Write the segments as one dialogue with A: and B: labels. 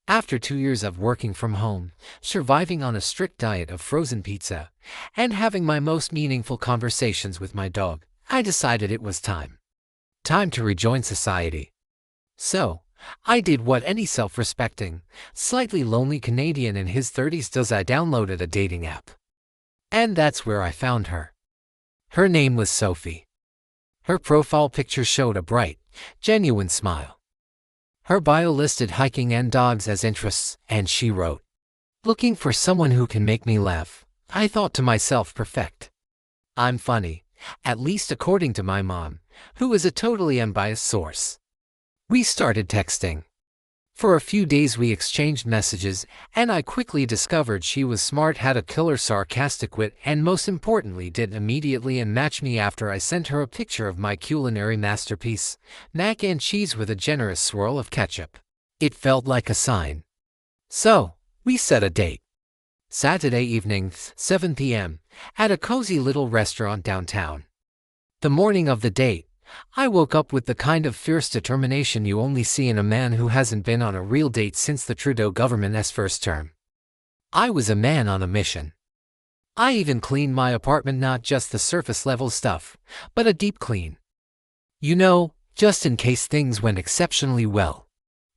A: After 2 years of working from home, surviving on a strict diet of frozen pizza, and having my most meaningful conversations with my dog, I decided it was time. Time to rejoin society. So, I did what any self-respecting, slightly lonely Canadian in his 30s does. I downloaded a dating app. And that's where I found her. Her name was Sophie. Her profile picture showed a bright, genuine smile. Her bio listed hiking and dogs as interests, and she wrote, "Looking for someone who can make me laugh." I thought to myself, perfect. I'm funny, at least according to my mom, who is a totally unbiased source. We started texting. For a few days we exchanged messages, and I quickly discovered she was smart, had a killer sarcastic wit, and most importantly did immediately and match me after I sent her a picture of my culinary masterpiece, mac and cheese with a generous swirl of ketchup. It felt like a sign. So, we set a date. Saturday evening, 7 p.m., at a cozy little restaurant downtown. The morning of the date, I woke up with the kind of fierce determination you only see in a man who hasn't been on a real date since the Trudeau government's first term. I was a man on a mission. I even cleaned my apartment, not just the surface level stuff, but a deep clean. You know, just in case things went exceptionally well.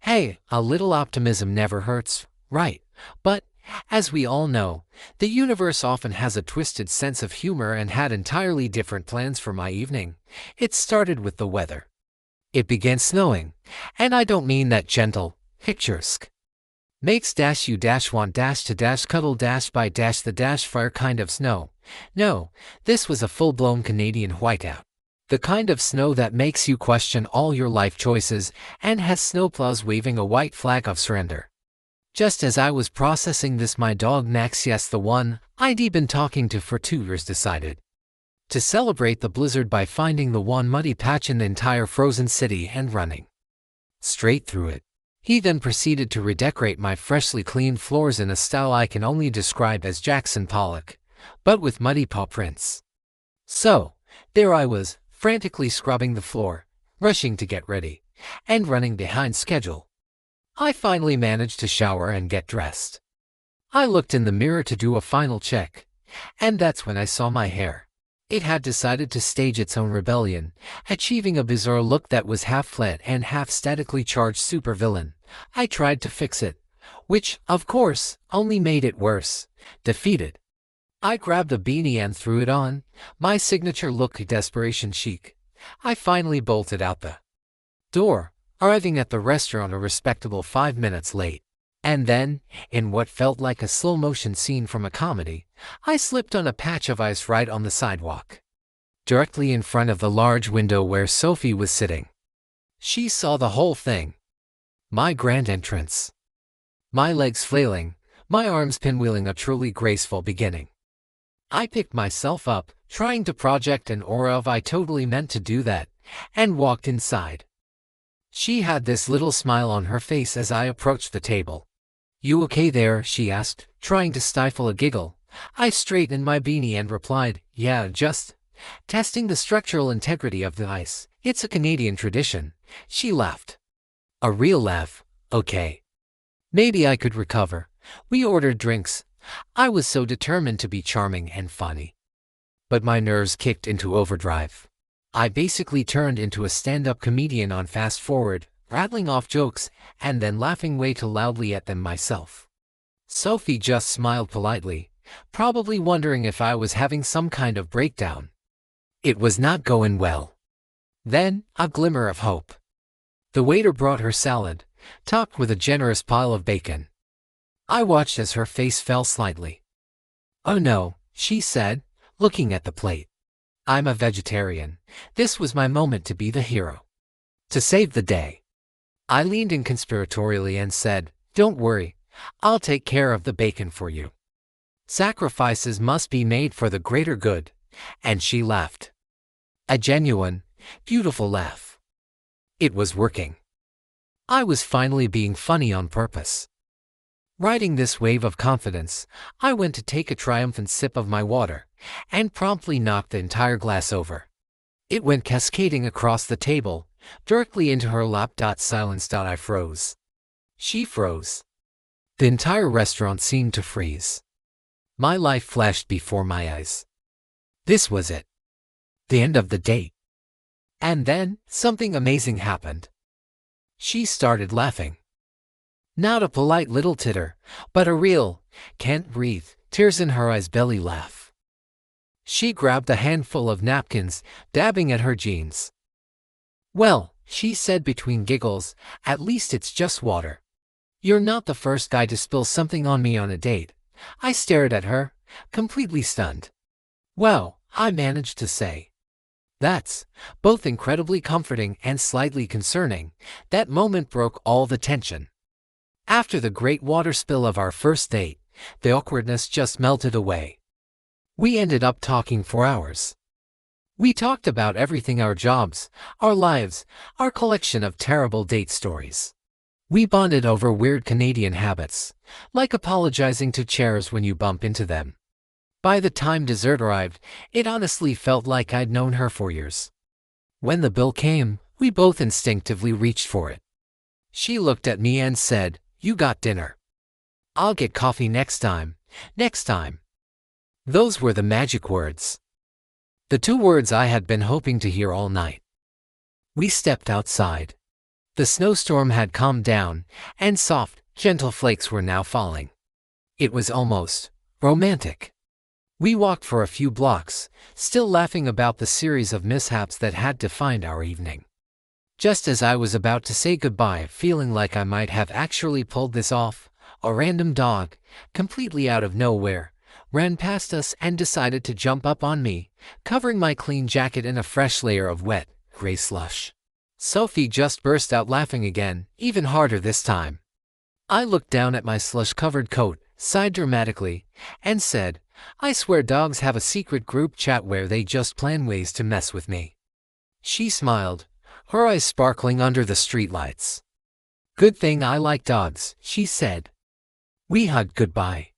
A: Hey, a little optimism never hurts, right? But, as we all know, the universe often has a twisted sense of humor and had entirely different plans for my evening. It started with the weather. It began snowing, and I don't mean that gentle, picturesque, makes you want to cuddle by the fire kind of snow. No, this was a full-blown Canadian whiteout. The kind of snow that makes you question all your life choices and has snowplows waving a white flag of surrender. Just as I was processing this, my dog Max, yes the one I'd been talking to for 2 years, decided to celebrate the blizzard by finding the one muddy patch in the entire frozen city and running straight through it. He then proceeded to redecorate my freshly cleaned floors in a style I can only describe as Jackson Pollock, but with muddy paw prints. So, there I was, frantically scrubbing the floor, rushing to get ready, and running behind schedule. I finally managed to shower and get dressed. I looked in the mirror to do a final check, and that's when I saw my hair. It had decided to stage its own rebellion, achieving a bizarre look that was half flat and half statically charged supervillain. I tried to fix it, which, of course, only made it worse. Defeated. I grabbed a beanie and threw it on, my signature look, desperation chic. I finally bolted out the door, arriving at the restaurant a respectable 5 minutes late. And then, in what felt like a slow-motion scene from a comedy, I slipped on a patch of ice right on the sidewalk, directly in front of the large window where Sophie was sitting. She saw the whole thing. My grand entrance. My legs flailing, my arms pinwheeling, a truly graceful beginning. I picked myself up, trying to project an aura of I totally meant to do that, and walked inside. She had this little smile on her face as I approached the table. "You okay there?" she asked, trying to stifle a giggle. I straightened my beanie and replied, "Yeah, just testing the structural integrity of the ice. It's a Canadian tradition." She laughed. A real laugh. Okay. Maybe I could recover. We ordered drinks. I was so determined to be charming and funny. But my nerves kicked into overdrive. I basically turned into a stand-up comedian on fast forward, rattling off jokes, and then laughing way too loudly at them myself. Sophie just smiled politely, probably wondering if I was having some kind of breakdown. It was not going well. Then, a glimmer of hope. The waiter brought her salad, topped with a generous pile of bacon. I watched as her face fell slightly. "Oh no," she said, looking at the plate. "I'm a vegetarian." This was my moment to be the hero. To save the day. I leaned in conspiratorially and said, "Don't worry, I'll take care of the bacon for you. Sacrifices must be made for the greater good." And she laughed. A genuine, beautiful laugh. It was working. I was finally being funny on purpose. Riding this wave of confidence, I went to take a triumphant sip of my water, and promptly knocked the entire glass over. It went cascading across the table, directly into her lap. Silence. I froze. She froze. The entire restaurant seemed to freeze. My life flashed before my eyes. This was it. The end of the date. And then, something amazing happened. She started laughing. Not a polite little titter, but a real, can't breathe, tears in her eyes belly laugh. She grabbed a handful of napkins, dabbing at her jeans. "Well," she said between giggles, "at least it's just water. You're not the first guy to spill something on me on a date." I stared at her, completely stunned. "Wow," I managed to say. That's both incredibly comforting and slightly concerning. That moment broke all the tension. After the great water spill of our first date, the awkwardness just melted away. We ended up talking for hours. We talked about everything: our jobs, our lives, our collection of terrible date stories. We bonded over weird Canadian habits, like apologizing to chairs when you bump into them. By the time dessert arrived, it honestly felt like I'd known her for years. When the bill came, we both instinctively reached for it. She looked at me and said, "You got dinner. I'll get coffee next time, next time." Those were the magic words. The two words I had been hoping to hear all night. We stepped outside. The snowstorm had calmed down, and soft, gentle flakes were now falling. It was almost romantic. We walked for a few blocks, still laughing about the series of mishaps that had defined our evening. Just as I was about to say goodbye, feeling like I might have actually pulled this off, a random dog, completely out of nowhere, ran past us and decided to jump up on me, covering my clean jacket in a fresh layer of wet, gray slush. Sophie just burst out laughing again, even harder this time. I looked down at my slush-covered coat, sighed dramatically, and said, "I swear dogs have a secret group chat where they just plan ways to mess with me." She smiled, her eyes sparkling under the streetlights. "Good thing I like dogs," she said. We hugged goodbye.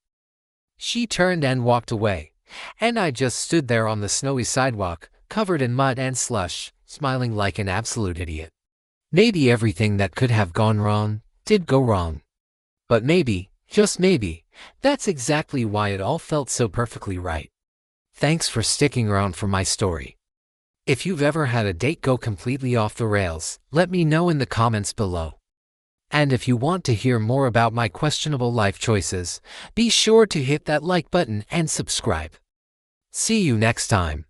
A: She turned and walked away, and I just stood there on the snowy sidewalk, covered in mud and slush, smiling like an absolute idiot. Maybe everything that could have gone wrong did go wrong. But maybe, just maybe, that's exactly why it all felt so perfectly right. Thanks for sticking around for my story. If you've ever had a date go completely off the rails, let me know in the comments below. And if you want to hear more about my questionable life choices, be sure to hit that like button and subscribe. See you next time.